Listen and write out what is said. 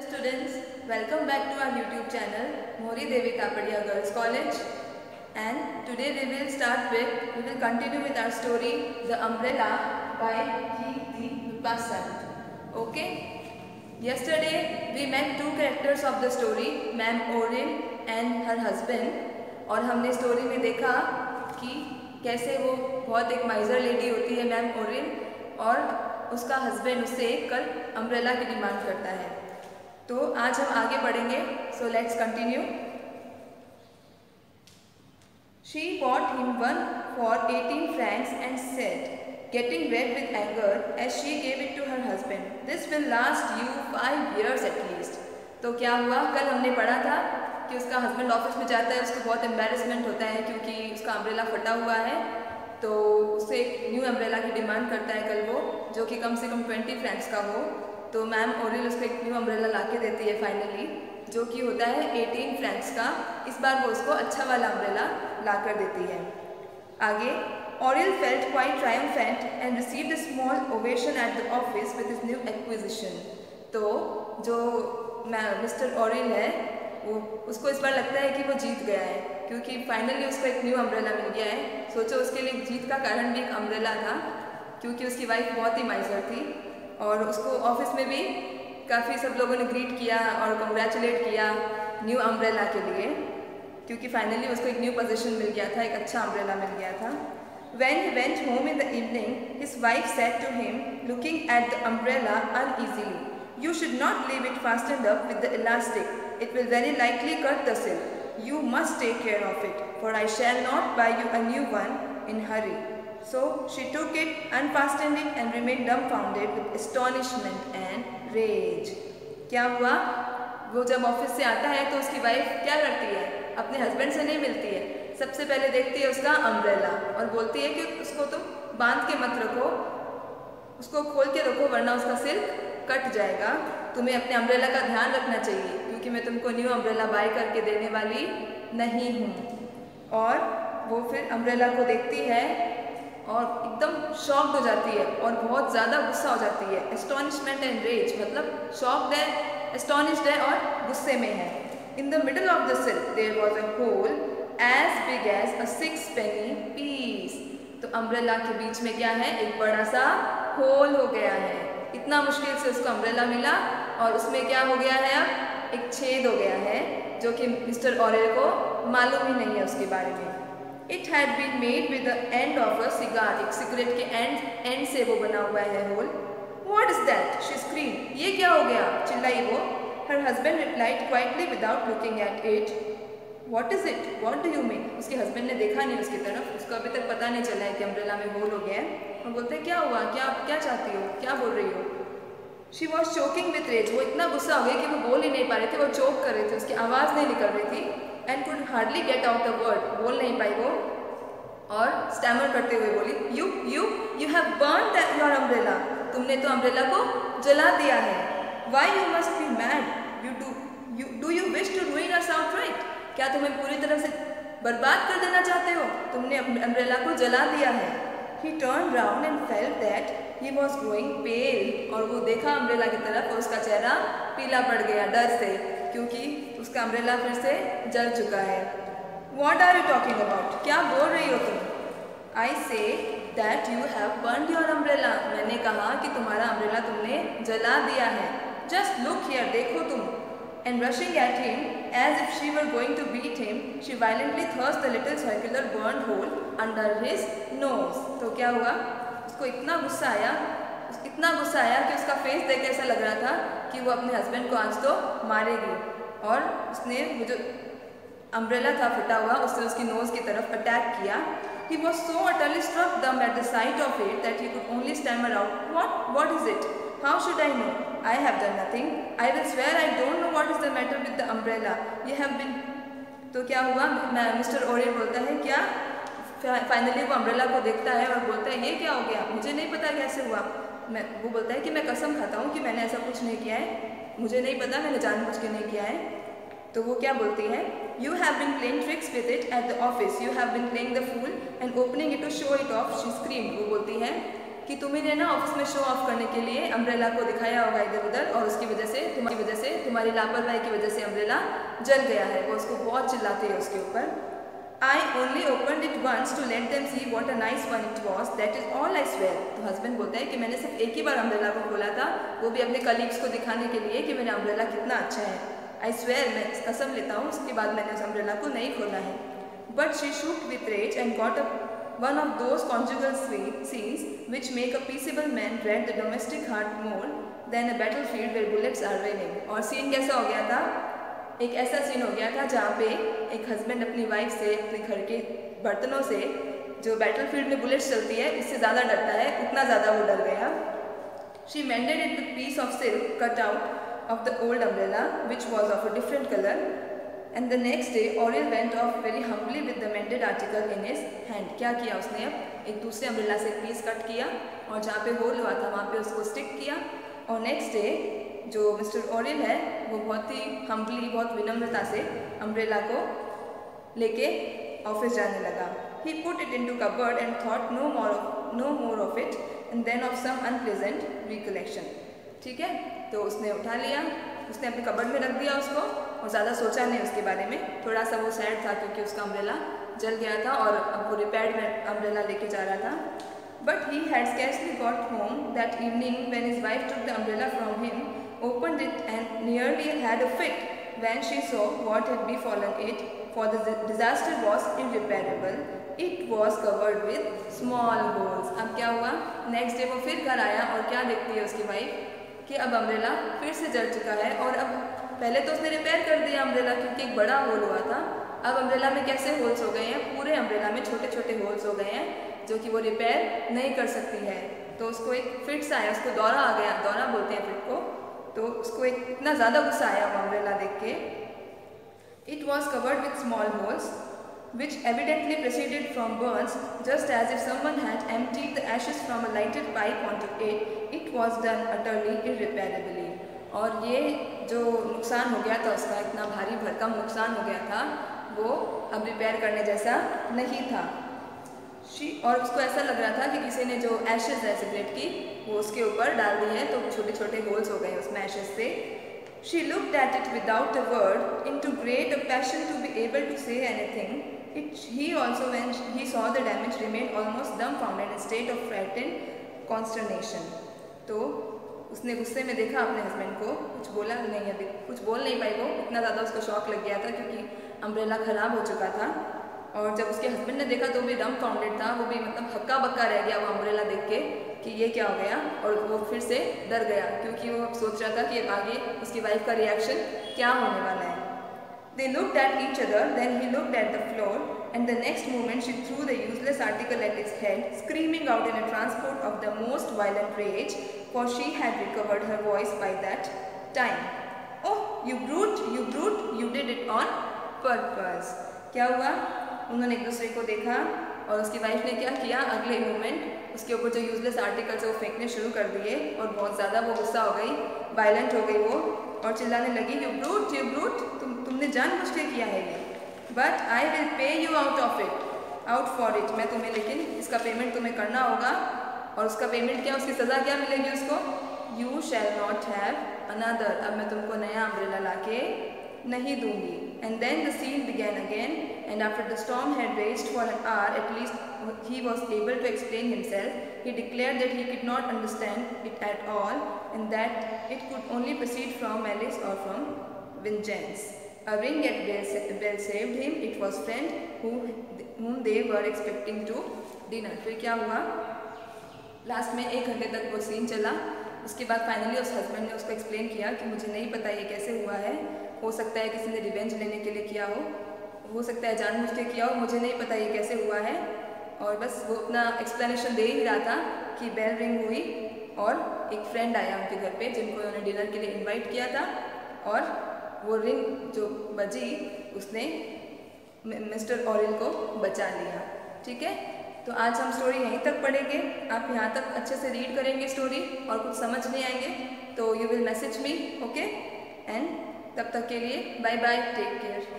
students, welcome back to our YouTube channel Mohri Devi Kapadia Girls College, and today we will continue with our story The Umbrella by Kirti Vipasant. Okay, yesterday we met two characters of the story, Ma'am Oril and her husband, और हमने story में देखा कि कैसे वो बहुत एक माइजर lady होती है मैम ओरिल, और उसका हस्बैंड उससे एक कल अम्ब्रेला की डिमांड करता है। तो आज हम आगे बढ़ेंगे, so let's continue. She bought him one for 18 francs and said, getting red with anger as she gave it to her husband, this will last you 5 years at least। तो क्या हुआ, कल हमने पढ़ा था कि उसका हस्बैंड ऑफिस में जाता है, उसको बहुत एम्बेरसमेंट होता है क्योंकि उसका अम्ब्रेला फटा हुआ है, तो उससे एक न्यू अम्ब्रेला की डिमांड करता है कल वो, जो कि कम से कम 20 francs का हो। तो मैम ओरिल उसको एक न्यू अम्ब्रेला ला के देती है फाइनली, जो कि होता है 18 francs का। इस बार वो उसको अच्छा वाला अम्ब्रेला ला कर देती है। आगे, ओरिल felt quite triumphant and received a small ovation at the office with his new acquisition. तो जो मिस्टर ओरिल है वो, उसको इस बार लगता है कि वो जीत गया है क्योंकि फाइनली उसको एक न्यू अम्ब्रेला मिल गया है। सोचो, उसके लिए जीत का कारण भी एक अम्ब्रेला था क्योंकि उसकी वाइफ बहुत ही माइजर थी, और उसको ऑफिस में भी काफ़ी सब लोगों ने ग्रीट किया और कंग्रेचुलेट किया न्यू अम्ब्रेला के लिए, क्योंकि फाइनली उसको एक न्यू पोजीशन मिल गया था, एक अच्छा अम्ब्रेला मिल गया था। When he went home in the evening, his wife said to him, looking at the umbrella uneasily, "You should not leave it fastened up with the elastic. It will very likely cut the silk. You must take care of it, for I shall not buy you a new one in hurry." So she took it, unfastened it, and remained dumbfounded with astonishment and rage. क्या हुआ, वो जब office से आता है तो उसकी wife क्या करती है, अपने हस्बैंड से नहीं मिलती है, सबसे पहले देखती है उसका अम्ब्रेला और बोलती है कि उसको तुम बांध के मत रखो, उसको खोल के रखो वरना उसका सिल्क कट जाएगा। तुम्हें अपने अम्ब्रेला का ध्यान रखना चाहिए क्योंकि मैं तुमको न्यू अम्ब्रेला बाय करके देने वाली नहीं हूँ। और वो फिर अम्ब्रेला को देखती है और एकदम शॉक्ड हो जाती है और बहुत ज़्यादा गुस्सा हो जाती है। एस्टॉनिशमेंट एंड रेज मतलब शॉक्ड है, एस्टॉनिश्ड है और गुस्से में है। In the middle of the silk there was a hole as big as a 6 penny piece। तो अम्ब्रेला के बीच में क्या है, एक बड़ा सा होल हो गया है। इतना मुश्किल से उसको अम्ब्रेला मिला और उसमें क्या हो गया है, अब एक छेद हो गया है जो कि मिस्टर ओरिल को मालूम ही नहीं है उसके बारे में। It had been made with the end of a cigar, एक सिगरेट के एंड से वो बना हुआ है hole. What is that, she scream, ये क्या हो गया, चिल्लाई वो। हर husband replied quietly without looking at it, what is it, what do you mean. उसके हस्बैंड ने देखा नहीं उसकी तरफ, उसको अभी तक पता नहीं चला है कि अम्ब्रेला में होल हो गया है, और बोलते हैं क्या हुआ, क्या चाहती हो, क्या बोल रही हो। She was choking with rage, वो इतना गुस्सा हो गया कि वो बोल ही नहीं पा रहे थे, वो चोक कर रहे थे, उसकी आवाज़ नहीं निकल रही थी, and could hardly get out a word, बोल नहीं पाई वो, और स्टैमर करते हुए बोली, you have burned your umbrella, तुमने तो अम्ब्रेला को जला दिया है। Why you must be mad, do you wish to ruin us outright, क्या तुम्हें पूरी तरह से बर्बाद कर देना चाहते हो, तुमने अम्ब्रेला को जला दिया है। He turned round and felt that he was growing pale, और वो देखा अम्ब्रेला की तरफ और उसका चेहरा पीला पड़ गया डर से, क्योंकि उसका अम्ब्रेला फिर से जल चुका है। What are you talking about, क्या बोल रही हो तुम। I say that you have burned your umbrella, मैंने कहा कि तुम्हारा अम्ब्रेला तुमने जला दिया है। Just look here, देखो तुम। And rushing at him as if she were going to beat him, she violently thrust the little circular burned hole under his nose। तो क्या हुआ, उसको इतना गुस्सा आया कि उसका फेस देख ऐसा लग रहा था कि वो अपने हस्बैंड को आज तो मारेगी, और उसने वो जो अम्ब्रेला था फटा हुआ उससे उसकी नोज की तरफ अटैक किया। He was so utterly struck dumb at the sight of it that he could only stammer out, What is it? How should I know? I have done nothing. I will swear I don't know what is the matter with the umbrella. You have been। तो क्या हुआ, mister ओरिल बोलता है क्या, finally वो umbrella को देखता है और बोलता है ये क्या हो गया, मुझे नहीं पता कैसे हुआ। वो बोलता है कि मैं कसम खाता हूँ कि मैंने ऐसा कुछ नहीं किया है, मुझे नहीं पता, मैंने जानबूझ के नहीं किया है। तो वो क्या बोलती है, you have been playing tricks with it at the office, you have been playing the fool and opening it to show it off, she scream. वो बोलती है कि तुम्ही ने ना ऑफिस में शो ऑफ करने के लिए अम्ब्रेला को दिखाया होगा इधर उधर, और उसकी वजह से तुम्हारी लापरवाही की वजह से अम्ब्रेला जल गया है। वो उसको बहुत चिल्लाती है उसके ऊपर। I only opened it once to let them see what a nice one it was. That is all I swear. तो हस्बैंड बोलता है कि मैंने सिर्फ एक ही बार अम्ब्रेला को खोला था, वो भी अपने कलीग्स को दिखाने के लिए कि मेरा अम्ब्रेला कितना अच्छा है। I swear, मैं कसम लेता हूँ, उसके बाद मैंने उस अम्ब्रेला को नहीं खोला है। But she shook with rage and got up one of those conjugal scenes which make a peaceable man dread the domestic hearth more than a battlefield where bullets are raining. और scene कैसा हो गया था? एक ऐसा scene हो गया था जहाँ पे एक हस्बैंड अपनी वाइफ से, अपने घर के बर्तनों से, जो बैटलफील्ड में बुलेट्स चलती है उससे ज़्यादा डरता है, उतना ज़्यादा वो डर गया। She mended it with piece of silk cut out of the old umbrella which was of a different colour, and the next day Oreille went off very humbly with the mended article in his hand. क्या किया उसने? अब एक दूसरे umbrella से एक piece cut किया और जहाँ पे होल हुआ था वहाँ पे उसको स्टिक किया, और नेक्स्ट डे जो मिस्टर ऑरियल है वो बहुत ही हम्बली, बहुत विनम्रता से अम्ब्रेला को लेके ऑफिस जाने लगा। He put it into cupboard and thought no more of it and then of some unpleasant recollection. ठीक है, तो उसने उठा लिया, उसने अपने कबर्ड में रख दिया उसको, और ज़्यादा सोचा नहीं उसके बारे में। थोड़ा सा वो सैड था क्योंकि उसका अम्ब्रेला जल गया था और अब वो रिपेयर्ड में अम्ब्रेला लेके जा रहा था। But he had scarcely got home that evening when his wife took the umbrella from him, opened it and nearly had a fit when she saw what had befallen it, for the disaster was irreparable. It was covered with small holes. अब क्या हुआ? Next day वो फिर घर आया और क्या देखती है उसकी वाइफ कि अब अम्ब्रेला फिर से जल चुका है, और अब पहले तो उसने रिपेयर कर दिया अम्ब्रेला क्योंकि एक बड़ा होल हुआ था। अब अम्ब्रेला में कैसे होल्स हो गए हैं? पूरे अम्ब्रेला में छोटे छोटे होल्स हो गए हैं जो कि वो रिपेयर नहीं कर सकती है। तो उसको एक फिट्स आया, उसको दौरा आ गया, दौरा बोलते हैं फिट को। तो उसको एक इतना ज़्यादा गुस्सा आया वो अम्ब्रेला देख के। It was covered with small holes which evidently proceeded from burns, just as if someone had emptied the ashes from a lighted pipe onto it. It was done utterly irreparably. और ये जो नुकसान हो गया था उसका, इतना भारी भरकम नुकसान हो गया था, वो अब रिपेयर करने जैसा नहीं था। और उसको ऐसा लग रहा था कि किसी ने जो एशेज है सिगरेट की वो उसके ऊपर डाल दी है, तो छोटे छोटे होल्स हो गए उसमें एशेज से। She looked at it without a word, into great a passion to be able to say anything. He also, when he saw the damage, remained almost dumbfounded in a state of frightened consternation. तो उसने गुस्से में देखा अपने husband को, कुछ बोला नहीं, अभी कुछ बोल नहीं पाई वो, इतना ज़्यादा उसको शॉक लग गया था क्योंकि अम्ब्रेला ख़राब हो चुका था। और जब उसके हस्बैंड ने देखा तो भी डम्बफाउंडेड था, वो भी मतलब हक्का बक्का रह गया वो अम्ब्रेला देख के कि ये क्या हो गया, और वो फिर से डर गया क्योंकि वो सोच रहा था कि आगे उसकी वाइफ का रिएक्शन क्या होने वाला है। They looked at each other, then he looked at the floor, and the next moment she threw the useless article at his head, screaming out in a transport of the most violent rage, for she had recovered her voice by that time. Oh, you brute, you did it on purpose. क्या हुआ? उन्होंने एक दूसरे को देखा और उसकी wife ने क्या किया, अगले मोमेंट उसके ऊपर जो यूजलेस आर्टिकल्स है वो फेंकने शुरू कर दिए, और बहुत ज़्यादा वो गुस्सा हो गई, वायलेंट हो गई वो, और चिल्लाने लगी, यू ब्रूट, तुमने जानबूझ के किया है ये। But I will pay you out for it, मैं तुम्हें, लेकिन इसका पेमेंट तुम्हें करना होगा। और उसका पेमेंट क्या, उसकी सज़ा क्या मिलेगी उसको? You shall not have another, अब मैं तुमको नया अम्ब्रेला लाके नहीं दूंगी। And then the scene began again, and after the storm had raged for an hour at least he was able to explain himself. He declared that he could not understand it at all, and that it could only proceed from malice or from vengeance. A ring at bell saved him. It was friend whom they were expecting to dinner. फिर क्या हुआ? Last में 1 घंटे तक वो scene चला। उसके बाद फाइनली उस हस्बैंड ने उसको एक्सप्लेन किया कि मुझे नहीं पता ये कैसे हुआ है, हो सकता है किसी ने रिवेंज लेने के लिए किया हो सकता है जानबूझ के किया हो, मुझे नहीं पता ये कैसे हुआ है। और बस वो अपना एक्सप्लेनेशन दे ही रहा था कि बेल रिंग हुई और एक फ्रेंड आया उनके घर पे जिनको उन्होंने डिनर के लिए इनवाइट किया था, और वो रिंग जो बजी उसने मिस्टर ऑरियल को बचा लिया। ठीक है, तो आज हम स्टोरी यहीं तक पढ़ेंगे। आप यहाँ तक अच्छे से रीड करेंगे स्टोरी, और कुछ समझ नहीं आएंगे तो you will message me, okay. And तब तक के लिए बाय बाय, टेक केयर।